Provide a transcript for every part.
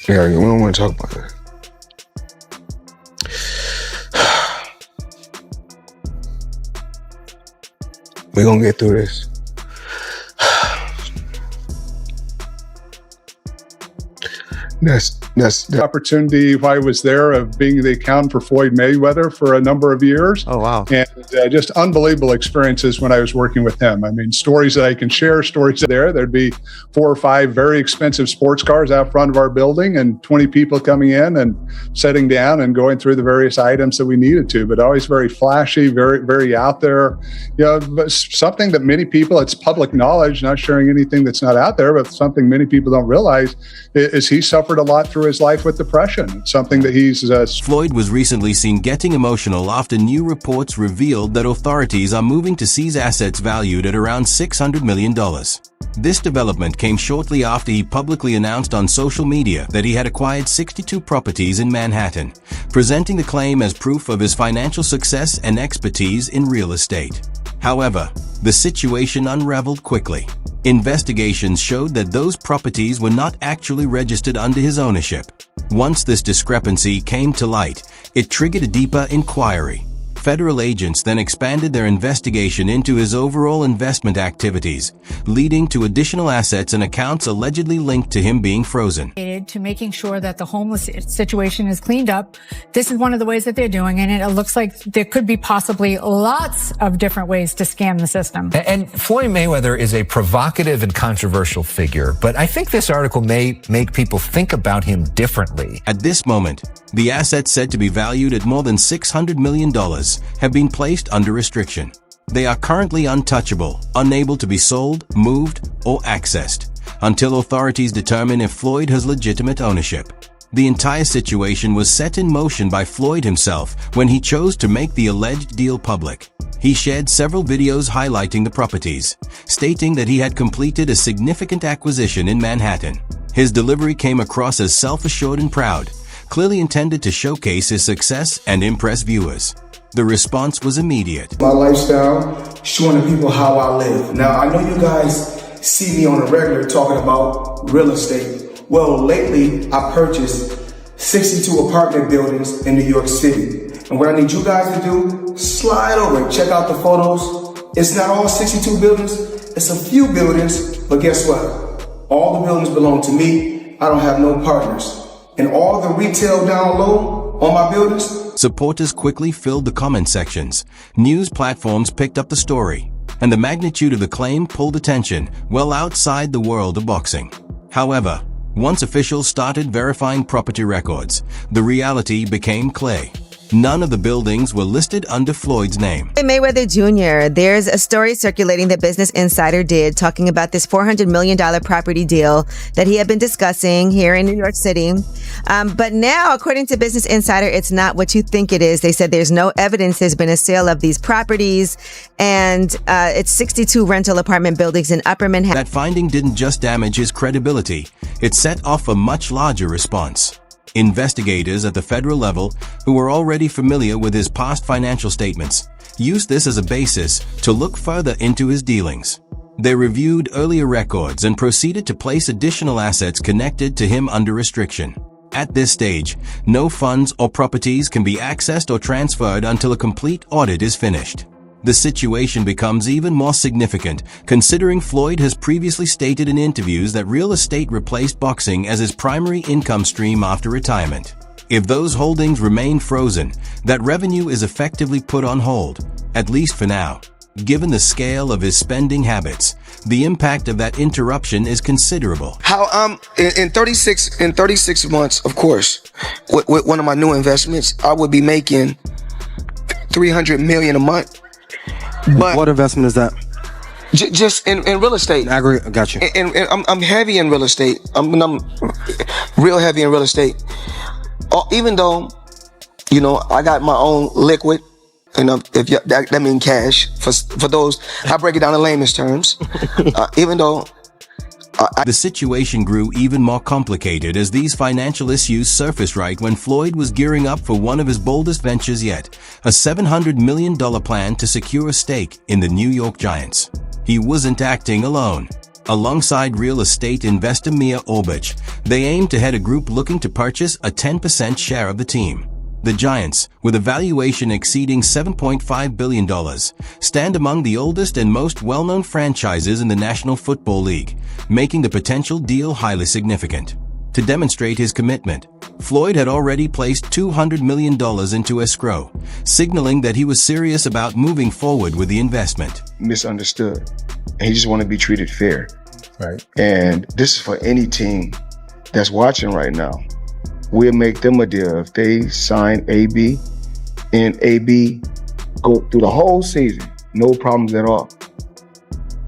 Yeah, we don't want to talk about that. We're gonna get through this. That's the opportunity while I was there of being the accountant for Floyd Mayweather for a number of years. Oh, wow. And just unbelievable experiences when I was working with him. I mean, stories that I can share, stories there. There'd be 4 or 5 very expensive sports cars out front of our building and 20 people coming in and sitting down and going through the various items that we needed to, but always very flashy, very, very out there. You know, but something that many people, it's public knowledge, not sharing anything that's not out there, but something many people don't realize is he suffered a lot through his life with depression. It's something that he's... Floyd was recently seen getting emotional after new reports revealed that authorities are moving to seize assets valued at around $600 million. This development came shortly after he publicly announced on social media that he had acquired 62 properties in Manhattan, presenting the claim as proof of his financial success and expertise in real estate. However, the situation unraveled quickly. Investigations showed that those properties were not actually registered under his ownership. Once this discrepancy came to light, it triggered a deeper inquiry. Federal agents then expanded their investigation into his overall investment activities, leading to additional assets and accounts allegedly linked to him being frozen. To making sure that the homeless situation is cleaned up. This is one of the ways that they're doing it, and it looks like there could be possibly lots of different ways to scam the system. And Floyd Mayweather is a provocative and controversial figure, but I think this article may make people think about him differently. At this moment, the assets said to be valued at more than $600 million have been placed under restriction. They are currently untouchable, unable to be sold, moved, or accessed, until authorities determine if Floyd has legitimate ownership. The entire situation was set in motion by Floyd himself when he chose to make the alleged deal public. He shared several videos highlighting the properties, stating that he had completed a significant acquisition in Manhattan. His delivery came across as self-assured and proud, clearly intended to showcase his success and impress viewers. The response was immediate. My lifestyle, showing the people how I live. Now, I know you guys see me on a regular talking about real estate. Well, lately, I purchased 62 apartment buildings in New York City. And what I need you guys to do, slide over and check out the photos. It's not all 62 buildings, it's a few buildings, but guess what? All the buildings belong to me. I don't have no partners. And all the retail down low on my buildings. Supporters quickly filled the comment sections. News platforms picked up the story, and the magnitude of the claim pulled attention well outside the world of boxing. However, once officials started verifying property records, the reality became clear. None of the buildings were listed under Floyd's name. Mayweather Jr., there's a story circulating that Business Insider did talking about this $400 million property deal that he had been discussing here in New York City. But now, according to Business Insider, it's not what you think it is. They said there's no evidence there's been a sale of these properties, and it's 62 rental apartment buildings in Upper Manhattan. That finding didn't just damage his credibility, it set off a much larger response. Investigators at the federal level, who were already familiar with his past financial statements, used this as a basis to look further into his dealings. They reviewed earlier records and proceeded to place additional assets connected to him under restriction. At this stage, no funds or properties can be accessed or transferred until a complete audit is finished. The situation becomes even more significant, considering Floyd has previously stated in interviews that real estate replaced boxing as his primary income stream after retirement. If those holdings remain frozen, that revenue is effectively put on hold, at least for now. Given the scale of his spending habits, the impact of that interruption is considerable. How in 36 months, of course, with one of my new investments, I would be making $300 million a month. But what investment is that? Just in real estate. Got you. And I'm heavy in real estate. I'm real heavy in real estate. Even though, you know, I got my own liquid, and that means cash. For those, I break it down in layman's terms. Even though the situation grew even more complicated as these financial issues surfaced right when Floyd was gearing up for one of his boldest ventures yet, a $700 million plan to secure a stake in the New York Giants. He wasn't acting alone. Alongside real estate investor Mia Orbich, they aim to head a group looking to purchase a 10% share of the team. The Giants, with a valuation exceeding $7.5 billion, stand among the oldest and most well-known franchises in the National Football League, making the potential deal highly significant. To demonstrate his commitment, Floyd had already placed $200 million into escrow, signaling that he was serious about moving forward with the investment. Misunderstood. And he just want to be treated fair. Right. And this is for any team that's watching right now. We'll make them a deal. If they sign AB and AB go through the whole season, no problems at all.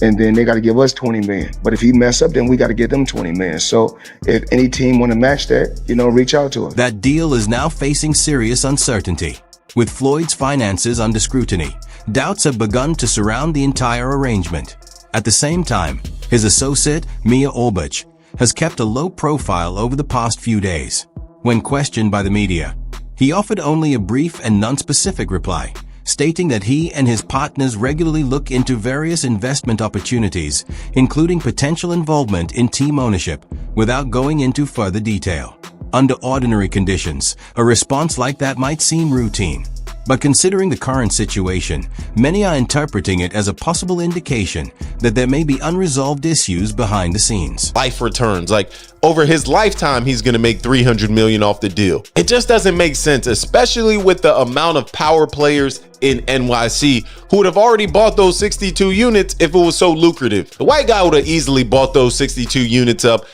And then they got to give us 20 million. But if he mess up, then we got to give them 20 million. So if any team want to match that, reach out to us. That deal is now facing serious uncertainty. With Floyd's finances under scrutiny, doubts have begun to surround the entire arrangement. At the same time, his associate, Mia Orbich, has kept a low profile over the past few days. When questioned by the media, he offered only a brief and non-specific reply, stating that he and his partners regularly look into various investment opportunities, including potential involvement in team ownership, without going into further detail. Under ordinary conditions, a response like that might seem routine. But considering the current situation, many are interpreting it as a possible indication that there may be unresolved issues behind the scenes. Life returns, like over his lifetime, he's going to make $300 million off the deal. It just doesn't make sense, especially with the amount of power players in NYC who would have already bought those 62 units if it was so lucrative. The white guy would have easily bought those 62 units up.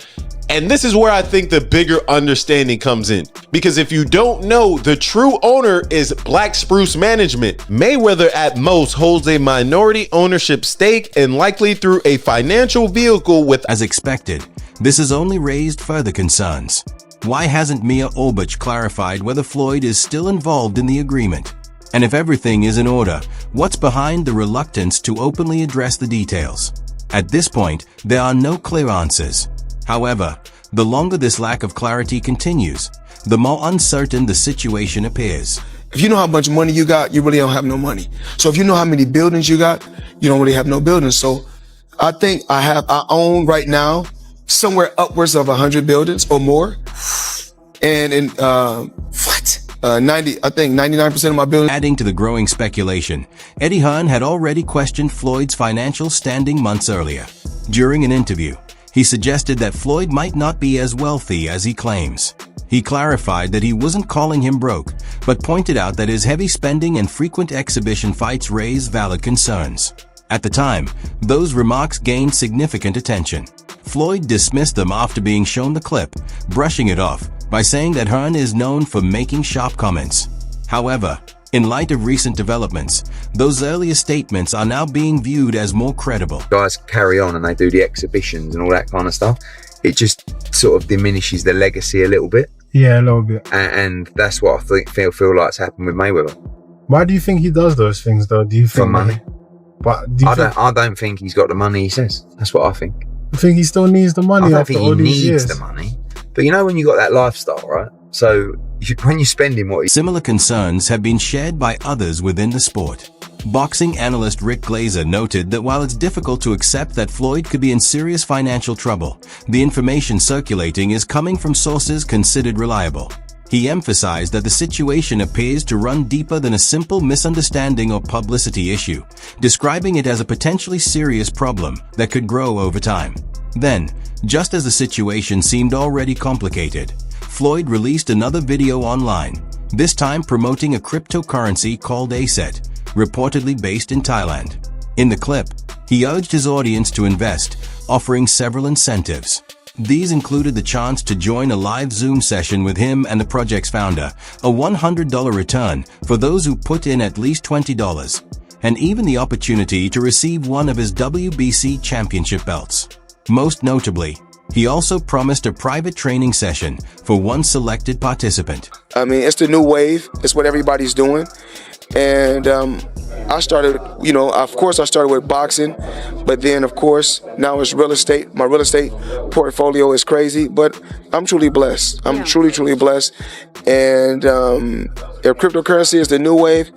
And this is where I think the bigger understanding comes in. Because if you don't know, the true owner is Black Spruce Management. Mayweather at most holds a minority ownership stake and likely through a financial vehicle with... As expected, this has only raised further concerns. Why hasn't Mia Orbich clarified whether Floyd is still involved in the agreement? And if everything is in order, what's behind the reluctance to openly address the details? At this point, there are no clear answers. However, the longer this lack of clarity continues, the more uncertain the situation appears. If you know how much money you got, you really don't have no money. So if you know how many buildings you got, you don't really have no buildings. So I think I own right now somewhere upwards of 100 buildings or more. And in, 99% of my buildings. Adding to the growing speculation, Eddie Hearn had already questioned Floyd's financial standing months earlier. During an interview, he suggested that Floyd might not be as wealthy as he claims. He clarified that he wasn't calling him broke, but pointed out that his heavy spending and frequent exhibition fights raise valid concerns. At the time, those remarks gained significant attention. Floyd dismissed them after being shown the clip, brushing it off by saying that Hearn is known for making sharp comments. However, in light of recent developments, those earlier statements are now being viewed as more credible. Guys carry on and they do the exhibitions and all that kind of stuff. It just sort of diminishes the legacy a little bit. Yeah, a little bit. And that's what I feel like's happened with Mayweather. Why do you think he does those things, though? Do you think for money? But I don't think he's got the money he says. That's what I think. I think he still needs the money. I don't think he needs the money. But you know when you got that lifestyle, right? So when you're spending what... Similar concerns have been shared by others within the sport. Boxing analyst Rick Glazer noted that while it's difficult to accept that Floyd could be in serious financial trouble, the information circulating is coming from sources considered reliable. He emphasized that the situation appears to run deeper than a simple misunderstanding or publicity issue, describing it as a potentially serious problem that could grow over time. Then, just as the situation seemed already complicated, Floyd released another video online, this time promoting a cryptocurrency called ASET, reportedly based in Thailand. In the clip, he urged his audience to invest, offering several incentives. These included the chance to join a live Zoom session with him and the project's founder, a $100 return for those who put in at least $20, and even the opportunity to receive one of his WBC championship belts. Most notably, he also promised a private training session for one selected participant. I mean, it's the new wave. It's what everybody's doing. And I started, of course I started with boxing, but then of course now it's real estate. My real estate portfolio is crazy, but I'm truly blessed. I'm truly blessed. And if cryptocurrency is the new wave,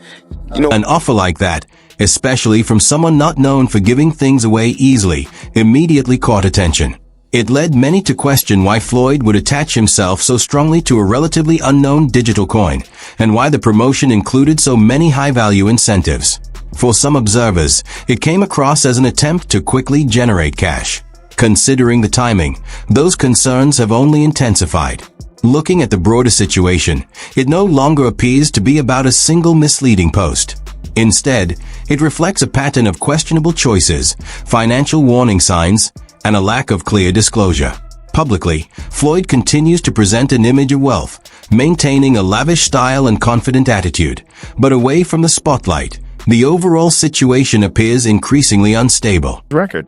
An offer like that especially from someone not known for giving things away easily, immediately caught attention. It led many to question why Floyd would attach himself so strongly to a relatively unknown digital coin, and why the promotion included so many high-value incentives. For some observers, it came across as an attempt to quickly generate cash. Considering the timing, those concerns have only intensified. Looking at the broader situation, it no longer appears to be about a single misleading post. Instead, it reflects a pattern of questionable choices, financial warning signs, and a lack of clear disclosure. Publicly, Floyd continues to present an image of wealth, maintaining a lavish style and confident attitude. But away from the spotlight, the overall situation appears increasingly unstable. Record.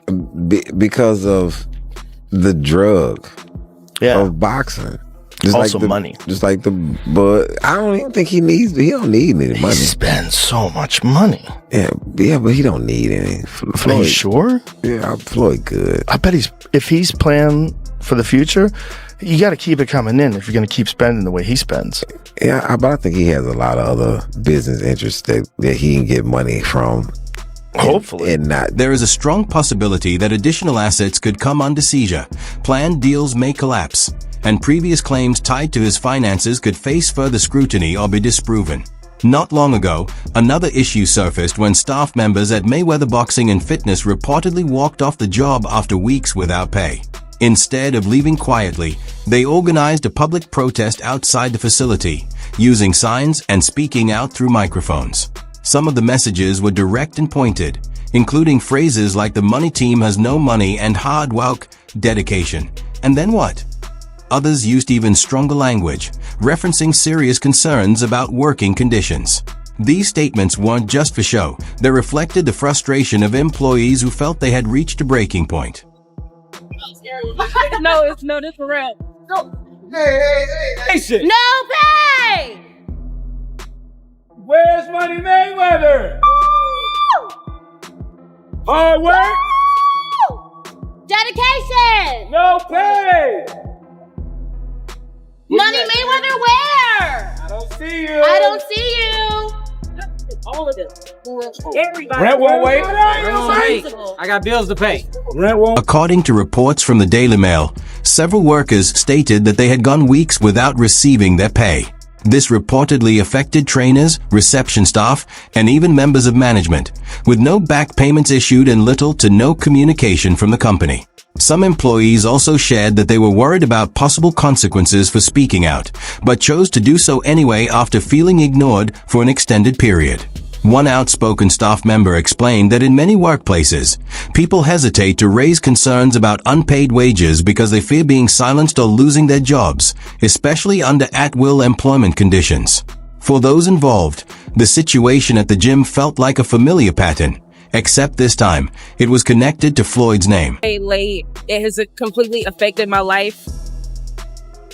Because of the drug of boxing. Just also like money. Just like but I don't even think he don't need any money. He spends so much money. Yeah, but he don't need any. Floyd, are you sure? Yeah, Floyd good. I bet if he's planning for the future, you got to keep it coming in if you're going to keep spending the way he spends. Yeah, but I think he has a lot of other business interests that he can get money from. Hopefully. And not. There is a strong possibility that additional assets could come under seizure, planned deals may collapse, and previous claims tied to his finances could face further scrutiny or be disproven. Not long ago, another issue surfaced when staff members at Mayweather Boxing and Fitness reportedly walked off the job after weeks without pay. Instead of leaving quietly, they organized a public protest outside the facility, using signs and speaking out through microphones. Some of the messages were direct and pointed, including phrases like "the money team has no money" and "hard work, dedication." And then what? Others used even stronger language, referencing serious concerns about working conditions. These statements weren't just for show. They reflected the frustration of employees who felt they had reached a breaking point. No, this for real. No. Hey. No pay! Where's Money Mayweather? Hard work? Dedication! No pay! Money Mayweather where? I don't see you. I don't see you. All of this. Everybody. Rent won't wait. I got bills to pay. Rent won't. According to reports from the Daily Mail, several workers stated that they had gone weeks without receiving their pay. This reportedly affected trainers, reception staff, and even members of management, with no back payments issued and little to no communication from the company. Some employees also shared that they were worried about possible consequences for speaking out, but chose to do so anyway after feeling ignored for an extended period. One outspoken staff member explained that in many workplaces, people hesitate to raise concerns about unpaid wages because they fear being silenced or losing their jobs, especially under at-will employment conditions. For those involved, the situation at the gym felt like a familiar pattern, except this time, it was connected to Floyd's name. Late. It has completely affected my life.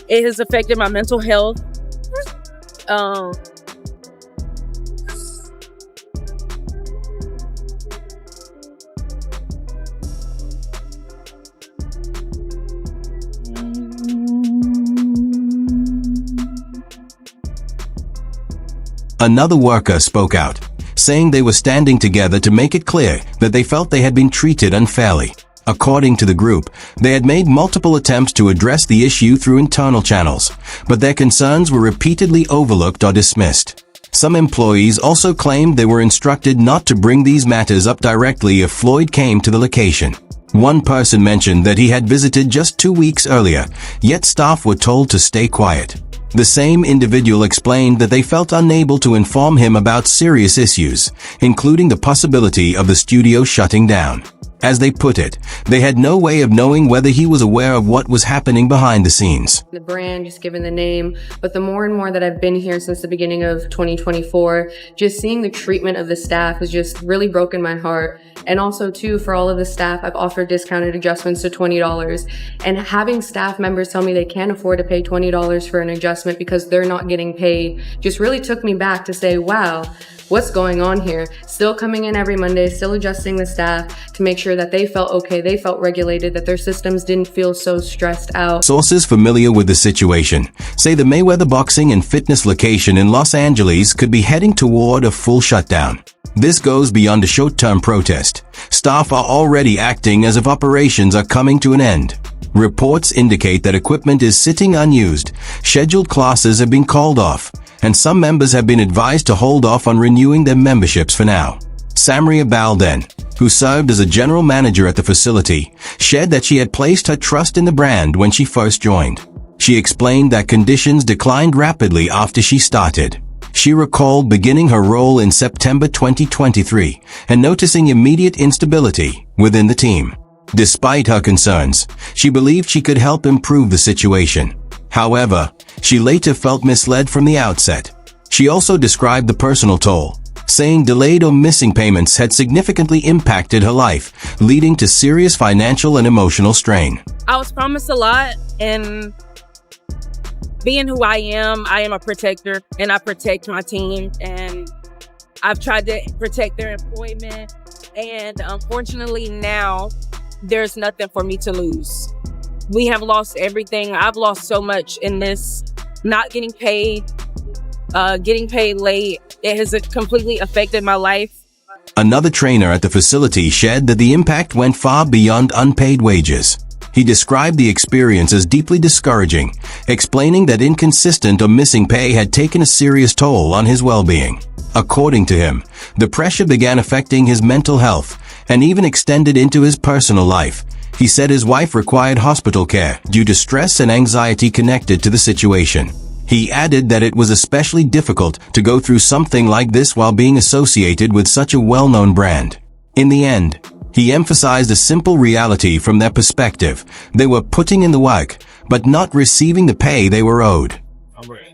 It has affected my mental health. Another worker spoke out, saying they were standing together to make it clear that they felt they had been treated unfairly. According to the group, they had made multiple attempts to address the issue through internal channels, but their concerns were repeatedly overlooked or dismissed. Some employees also claimed they were instructed not to bring these matters up directly if Floyd came to the location. One person mentioned that he had visited just 2 weeks earlier, yet staff were told to stay quiet. The same individual explained that they felt unable to inform him about serious issues, including the possibility of the studio shutting down. As they put it, they had no way of knowing whether he was aware of what was happening behind the scenes. The brand, just given the name, but the more and more that I've been here since the beginning of 2024, just seeing the treatment of the staff has just really broken my heart. And also too, for all of the staff, I've offered discounted adjustments to $20. And having staff members tell me they can't afford to pay $20 for an adjustment because they're not getting paid just really took me back to say, wow, what's going on here? Still coming in every Monday, still adjusting the staff to make sure that they felt okay, they felt regulated, that their systems didn't feel so stressed out. Sources familiar with the situation say the Mayweather Boxing and Fitness location in Los Angeles could be heading toward a full shutdown. This goes beyond a short-term protest. Staff are already acting as if operations are coming to an end. Reports indicate that equipment is sitting unused, scheduled classes have been called off, and some members have been advised to hold off on renewing their memberships for now. Samria Balden, who served as a general manager at the facility, shared that she had placed her trust in the brand when she first joined. She explained that conditions declined rapidly after she started. She recalled beginning her role in September 2023 and noticing immediate instability within the team. Despite her concerns, she believed she could help improve the situation. However, she later felt misled from the outset. She also described the personal toll, saying delayed or missing payments had significantly impacted her life, leading to serious financial and emotional strain. I was promised a lot, and being who I am a protector, and I protect my team, and I've tried to protect their employment, and unfortunately now there's nothing for me to lose. We have lost everything. I've lost so much in this, not getting paid late. It has completely affected my life. Another trainer at the facility shared that the impact went far beyond unpaid wages. He described the experience as deeply discouraging, explaining that inconsistent or missing pay had taken a serious toll on his well-being. According to him, the pressure began affecting his mental health and even extended into his personal life. He said his wife required hospital care due to stress and anxiety connected to the situation. He added that it was especially difficult to go through something like this while being associated with such a well-known brand. In the end, he emphasized a simple reality from their perspective. They were putting in the work, but not receiving the pay they were owed.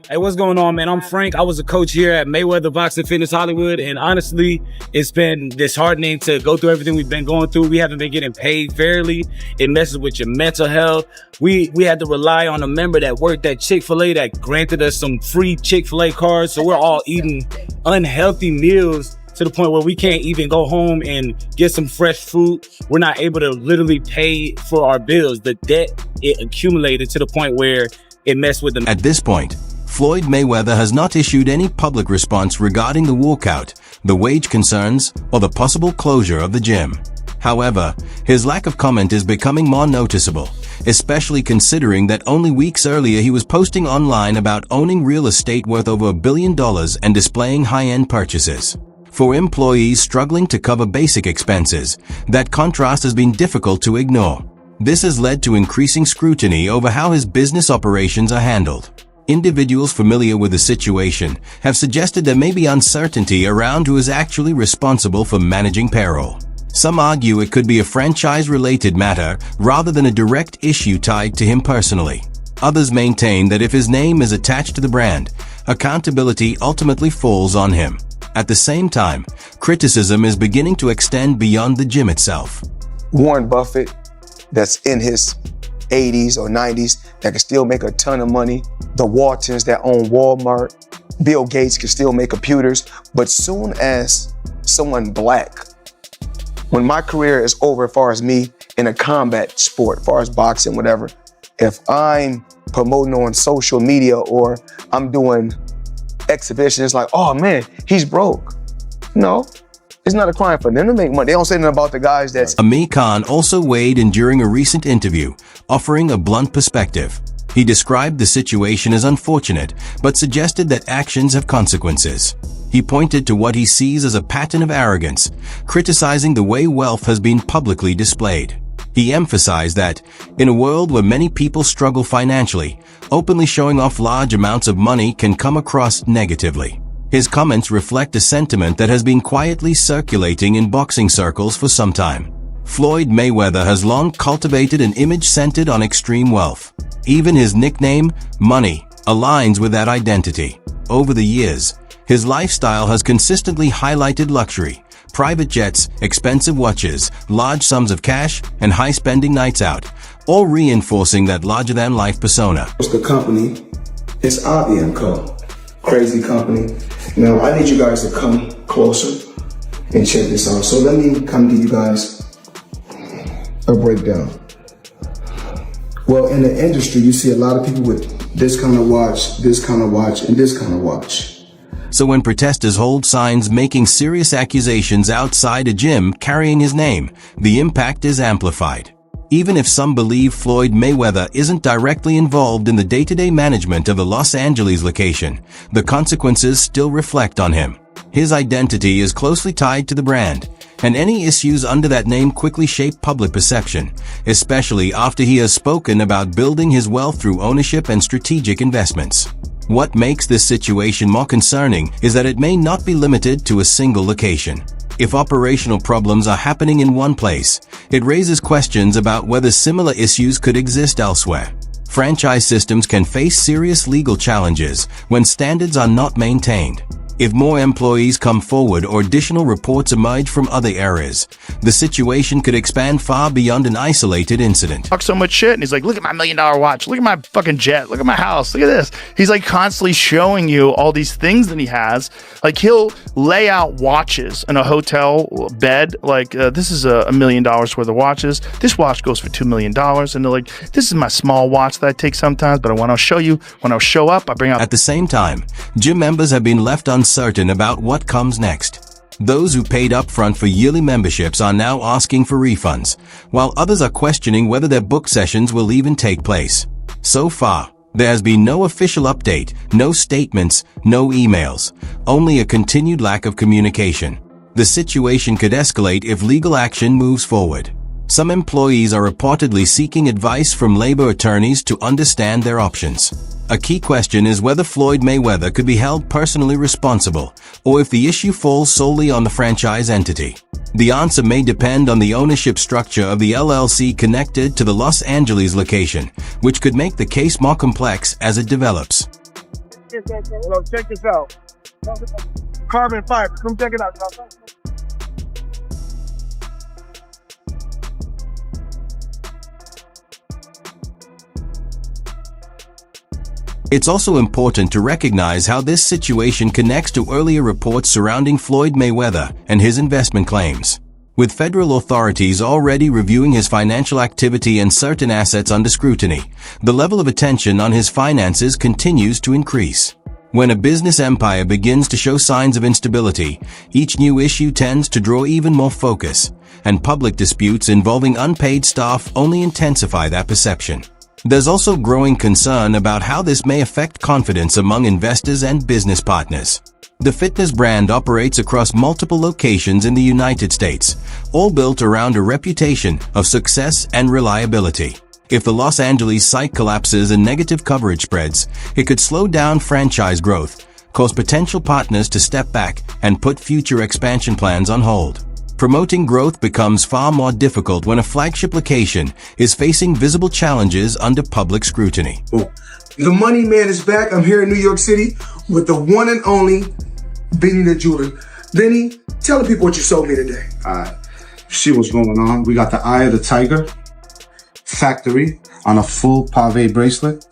Hey, what's going on, man? I'm Frank. I was a coach here at Mayweather Boxing Fitness Hollywood, and honestly, it's been disheartening to go through everything we've been going through. We haven't been getting paid fairly. It messes with your mental health. We had to rely on a member that worked at Chick-fil-A that granted us some free Chick-fil-A cards, so we're all eating unhealthy meals to the point where we can't even go home and get some fresh fruit. We're not able to literally pay for our bills. The debt, it accumulated to the point where it messed with them. At this point, Floyd Mayweather has not issued any public response regarding the walkout, the wage concerns, or the possible closure of the gym. However, his lack of comment is becoming more noticeable, especially considering that only weeks earlier he was posting online about owning real estate worth over $1 billion and displaying high-end purchases. For employees struggling to cover basic expenses, that contrast has been difficult to ignore. This has led to increasing scrutiny over how his business operations are handled. Individuals familiar with the situation have suggested there may be uncertainty around who is actually responsible for managing payroll. Some argue it could be a franchise-related matter rather than a direct issue tied to him personally. Others maintain that if his name is attached to the brand, accountability ultimately falls on him. At the same time, criticism is beginning to extend beyond the gym itself. Warren Buffett, that's in his 80s or 90s, that can still make a ton of money. The Waltons that own Walmart. Bill Gates can still make computers. But soon as someone black, when my career is over as far as me in a combat sport, as far as boxing, whatever, if I'm promoting on social media or I'm doing exhibitions, it's like, oh man, he's broke. No. It's not a crime for them to make money. They don't say anything about the guys that's... Amir Khan also weighed in during a recent interview, offering a blunt perspective. He described the situation as unfortunate, but suggested that actions have consequences. He pointed to what he sees as a pattern of arrogance, criticizing the way wealth has been publicly displayed. He emphasized that, in a world where many people struggle financially, openly showing off large amounts of money can come across negatively. His comments reflect a sentiment that has been quietly circulating in boxing circles for some time. Floyd Mayweather has long cultivated an image centered on extreme wealth. Even his nickname, Money, aligns with that identity. Over the years, his lifestyle has consistently highlighted luxury, private jets, expensive watches, large sums of cash, and high-spending nights out, all reinforcing that larger-than-life persona. It's the company. It's IBM Co. Crazy company. Now, I need you guys to come closer and check this out. So let me come give you guys a breakdown. Well, in the industry, you see a lot of people with this kind of watch, and this kind of watch. So when protesters hold signs making serious accusations outside a gym carrying his name, the impact is amplified. Even if some believe Floyd Mayweather isn't directly involved in the day-to-day management of the Los Angeles location, the consequences still reflect on him. His identity is closely tied to the brand, and any issues under that name quickly shape public perception, especially after he has spoken about building his wealth through ownership and strategic investments. What makes this situation more concerning is that it may not be limited to a single location. If operational problems are happening in one place, it raises questions about whether similar issues could exist elsewhere. Franchise systems can face serious legal challenges when standards are not maintained. If more employees come forward or additional reports emerge from other areas, the situation could expand far beyond an isolated incident. Talk so much shit, and he's like, look at my $1 million watch, look at my fucking jet, look at my house, look at this. He's like constantly showing you all these things that he has. Like he'll lay out watches in a hotel bed, like this is $1 million worth of watches. This watch goes for $2 million. And they're like, this is my small watch that I take sometimes, but when I'll show you, when I'll show up, I bring out. At the same time, gym members have been left uncertain about what comes next. Those who paid upfront for yearly memberships are now asking for refunds, while others are questioning whether their book sessions will even take place. So far, there has been no official update, no statements, no emails, only a continued lack of communication. The situation could escalate if legal action moves forward. Some employees are reportedly seeking advice from labor attorneys to understand their options. A key question is whether Floyd Mayweather could be held personally responsible, or if the issue falls solely on the franchise entity. The answer may depend on the ownership structure of the LLC connected to the Los Angeles location, which could make the case more complex as it develops. Check this out. Carbon fiber. Come check it out. It's also important to recognize how this situation connects to earlier reports surrounding Floyd Mayweather and his investment claims. With federal authorities already reviewing his financial activity and certain assets under scrutiny, the level of attention on his finances continues to increase. When a business empire begins to show signs of instability, each new issue tends to draw even more focus, and public disputes involving unpaid staff only intensify that perception. There's also growing concern about how this may affect confidence among investors and business partners. The fitness brand operates across multiple locations in the United States, all built around a reputation of success and reliability. If the Los Angeles site collapses and negative coverage spreads, it could slow down franchise growth, cause potential partners to step back, and put future expansion plans on hold. Promoting growth becomes far more difficult when a flagship location is facing visible challenges under public scrutiny. The money man is back. I'm here in New York City with the one and only Benny the Jeweler. Benny, tell the people what you sold me today. All right. See what's going on. We got the Eye of the Tiger factory on a full pave bracelet.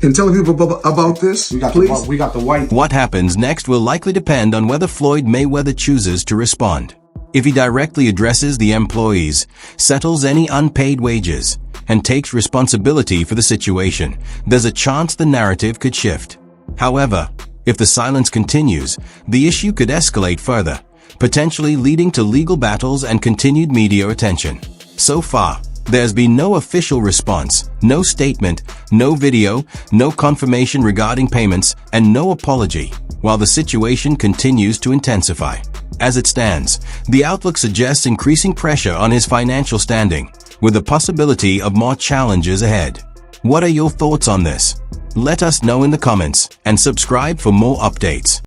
And tell the people about this, please. We got the white. What happens next will likely depend on whether Floyd Mayweather chooses to respond. If he directly addresses the employees, settles any unpaid wages, and takes responsibility for the situation, there's a chance the narrative could shift. However, if the silence continues, the issue could escalate further, potentially leading to legal battles and continued media attention. So far, there's been no official response, no statement, no video, no confirmation regarding payments, and no apology, while the situation continues to intensify. As it stands, the outlook suggests increasing pressure on his financial standing, with the possibility of more challenges ahead. What are your thoughts on this? Let us know in the comments, and subscribe for more updates.